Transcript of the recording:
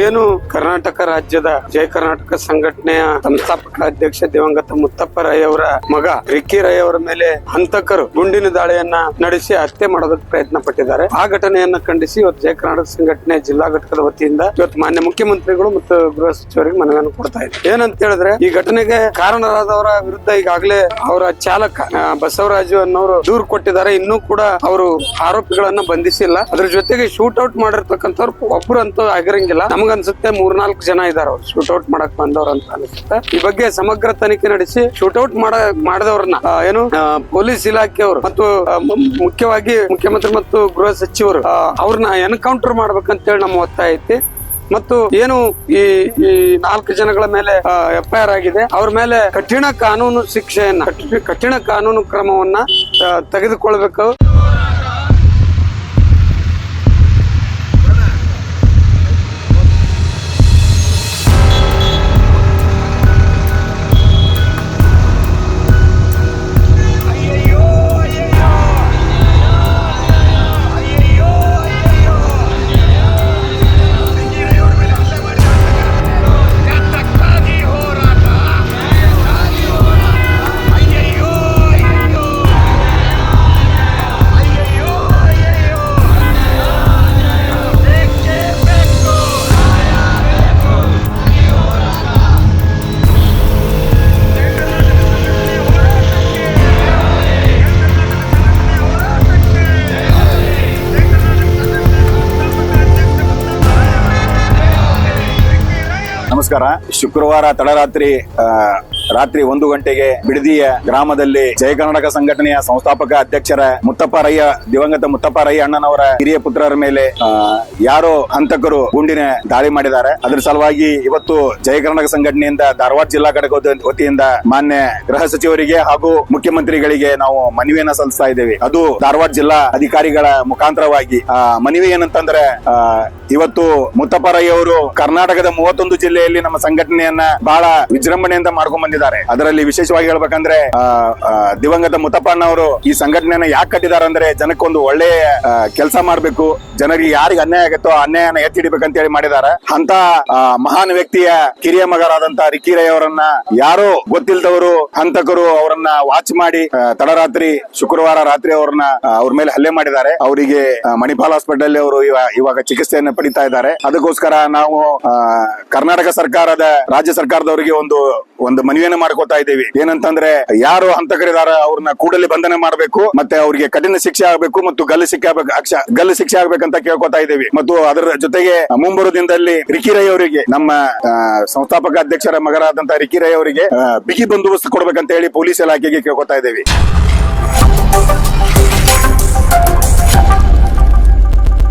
ಏನು ಕರ್ನಾಟಕ ರಾಜ್ಯದ ಜಯ ಕರ್ನಾಟಕ ಸಂಘಟನೆಯ ಸಂಸ್ಥಾಪಕ ಅಧ್ಯಕ್ಷ ದಿವಂಗತ ಮುತ್ತಪ್ಪ ರೈ ಅವರ ಮಗ ರಿಕ್ಕಿ ರೈ ಅವರ ಮೇಲೆ ಹಂತಕರು ಗುಂಡಿನ ದಾಳಿಯನ್ನ ನಡೆಸಿ ಹತ್ಯೆ ಮಾಡೋದಕ್ಕೆ ಪ್ರಯತ್ನ ಪಟ್ಟಿದ್ದಾರೆ. ಆ ಘಟನೆಯನ್ನ ಖಂಡಿಸಿ ಇವತ್ತು ಜಯ ಕರ್ನಾಟಕ ಸಂಘಟನೆ ಜಿಲ್ಲಾ ಘಟಕದ ವತಿಯಿಂದ ಇವತ್ತು ಮಾನ್ಯ ಮುಖ್ಯಮಂತ್ರಿಗಳು ಮತ್ತು ಗೃಹ ಸಚಿವರಿಗೆ ಮನವಿಯನ್ನು ಕೊಡ್ತಾ ಇದ್ದಾರೆ. ಏನಂತ ಹೇಳಿದ್ರೆ, ಈ ಘಟನೆಗೆ ಕಾರಣರಾದವರ ವಿರುದ್ಧ ಈಗಾಗಲೇ ಅವರ ಚಾಲಕ ಬಸವರಾಜು ಅನ್ನೋರು ದೂರು ಕೊಟ್ಟಿದ್ದಾರೆ. ಇನ್ನೂ ಕೂಡ ಅವರು ಆರೋಪಿಗಳನ್ನ ಬಂಧಿಸಿಲ್ಲ. ಅದ್ರ ಜೊತೆಗೆ ಶೂಟ್ ಔಟ್ ಮಾಡಿರ್ತಕ್ಕಂಥವ್ರು ಒಬ್ಬರಂತೂ ಆಗಿರಂಗಿಲ್ಲ. ನಮಗನ್ಸುತ್ತೆ 3-4 ಜನ ಇದಾರೆ ಅವ್ರು ಶೂಟ್ ಔಟ್ ಮಾಡಕ್ ಬಂದವ್ರ ಅಂತ ಅನಿಸುತ್ತೆ. ಈ ಬಗ್ಗೆ ಸಮಗ್ರ ತನಿಖೆ ನಡೆಸಿ ಶೂಟ್ ಔಟ್ ಮಾಡಿದವ್ರನ್ನ ಪೊಲೀಸ್ ಇಲಾಖೆಯವರು ಮತ್ತು ಮುಖ್ಯವಾಗಿ ಮುಖ್ಯಮಂತ್ರಿ ಮತ್ತು ಗೃಹ ಸಚಿವರು ಅವ್ರನ್ನ ಎನ್ಕೌಂಟರ್ ಮಾಡ್ಬೇಕಂತ ಹೇಳಿ ನಮ್ಮ ಒತ್ತಾಯ ಐತಿ. ಮತ್ತು ಏನು ಈ 4 ಜನಗಳ ಮೇಲೆ FIR ಆಗಿದೆ, ಅವ್ರ ಮೇಲೆ ಕಠಿಣ ಕಾನೂನು ಶಿಕ್ಷೆಯನ್ನ ಕಠಿಣ ಕಾನೂನು ಕ್ರಮವನ್ನ ತೆಗೆದುಕೊಳ್ಬೇಕು. ನಮಸ್ಕಾರ. ಶುಕ್ರವಾರ ತಡರಾತ್ರಿ 1 ಗಂಟೆಗೆ ಬಿಡದಿಯ ಗ್ರಾಮದಲ್ಲಿ ಜಯ ಕರ್ನಾಟಕ ಸಂಘಟನೆಯ ಸಂಸ್ಥಾಪಕ ಅಧ್ಯಕ್ಷರ ದಿವಂಗತ ಮುತ್ತಪ್ಪ ರೈ ಅಣ್ಣನವರ ಹಿರಿಯ ಪುತ್ರರ ಮೇಲೆ ಯಾರೋ ಹಂತಕರು ಗುಂಡಿನ ದಾಳಿ ಮಾಡಿದ್ದಾರೆ. ಅದರ ಸಲುವಾಗಿ ಇವತ್ತು ಜಯ ಕರ್ನಾಟಕ ಸಂಘಟನೆಯಿಂದ ಧಾರವಾಡ ಜಿಲ್ಲಾ ಘಟಕದ ವತಿಯಿಂದ ಮಾನ್ಯ ಗೃಹ ಸಚಿವರಿಗೆ ಹಾಗೂ ಮುಖ್ಯಮಂತ್ರಿಗಳಿಗೆ ನಾವು ಮನವಿಯನ್ನ ಸಲ್ಲಿಸ್ತಾ ಇದ್ದೇವೆ. ಅದು ಧಾರವಾಡ ಜಿಲ್ಲಾ ಅಧಿಕಾರಿಗಳ ಮುಖಾಂತರವಾಗಿ. ಮನವಿ ಏನಂತಂದ್ರೆ, ಇವತ್ತು ಮುತ್ತಪ್ಪ ರೈ ಅವರು ಕರ್ನಾಟಕದ 31 ಜಿಲ್ಲೆಯಲ್ಲಿ ನಮ್ಮ ಸಂಘಟನೆಯನ್ನ ಬಹಳ ವಿಜೃಂಭಣೆಯಿಂದ ಮಾಡ್ಕೊಂಡ್ ಬಂದಿದ್ದಾರೆ. ಅದರಲ್ಲಿ ವಿಶೇಷವಾಗಿ ಹೇಳ್ಬೇಕಂದ್ರೆ, ದಿವಂಗತ ಮುತ್ತಪ್ಪಣ್ಣವರು ಈ ಸಂಘಟನೆಯನ್ನ ಯಾಕೆ ಕಟ್ಟಿದ್ದಾರೆ ಅಂದ್ರೆ, ಜನಕ್ಕೊಂದು ಒಳ್ಳೆ ಕೆಲಸ ಮಾಡ್ಬೇಕು, ಜನರಿಗೆ ಯಾರಿಗೆ ಅನ್ಯಾಯ ಆಗತ್ತೋ ಅನ್ಯಾಯನ ಎತ್ತಿ ಹಿಡಿಬೇಕಂತ ಹೇಳಿ ಮಾಡಿದ್ದಾರೆ. ಅಂತ ಮಹಾನ್ ವ್ಯಕ್ತಿಯ ಕಿರಿಯ ಮಗರಾದಂತ ರಿಕ್ಕಿ ರೈ ಅವರನ್ನ ಯಾರೋ ಗೊತ್ತಿಲ್ಲದವರು ಹಂತಕರು ಅವರನ್ನ ವಾಚ್ ಮಾಡಿ ತಡರಾತ್ರಿ ಶುಕ್ರವಾರ ರಾತ್ರಿ ಅವ್ರ ಮೇಲೆ ಹಲ್ಲೆ ಮಾಡಿದ್ದಾರೆ. ಅವರಿಗೆ ಮಣಿಪಾಲ್ ಹಾಸ್ಪಿಟಲ್ ಅವರು ಇವಾಗ ಚಿಕಿತ್ಸೆಯನ್ನು ಪಡಿತಾ ಇದ್ದಾರೆ. ಅದಕ್ಕೋಸ್ಕರ ನಾವು ಕರ್ನಾಟಕ ಸರ್ಕಾರದ ರಾಜ್ಯ ಸರ್ಕಾರದವರಿಗೆ ಒಂದು ಮನವಿಯನ್ನು ಮಾಡ್ಕೋತಾ ಇದ್ದೀವಿ. ಏನಂತಂದ್ರೆ, ಯಾರು ಹಂತಕರಿದಾರ ಅವ್ರನ್ನ ಕೂಡಲೇ ಬಂಧನ ಮಾಡಬೇಕು, ಮತ್ತೆ ಅವ್ರಿಗೆ ಕಠಿಣ ಶಿಕ್ಷೆ ಆಗಬೇಕು ಮತ್ತು ಗಲ್ಲು ಶಿಕ್ಷೆ ಆಗ್ಬೇಕಂತ ಕೇಳ್ಕೊತಾ ಇದ್ದೀವಿ. ಮತ್ತು ಅದರ ಜೊತೆಗೆ ಮುಂಬರುವ ದಿನದಲ್ಲಿ ರಿಕ್ಕಿ ರೈ ಅವರಿಗೆ, ನಮ್ಮ ಸಂಸ್ಥಾಪಕ ಅಧ್ಯಕ್ಷರ ಮಗರಾದಂತಹ ರಿಕ್ಕಿ ರೈ ಅವರಿಗೆ ಬಿಗಿ ಬಂದೋಬಸ್ತ್ ಕೊಡ್ಬೇಕಂತ ಹೇಳಿ ಪೊಲೀಸ್ ಇಲಾಖೆಗೆ ಕೇಳ್ಕೊತಾ ಇದ್ದೀವಿ.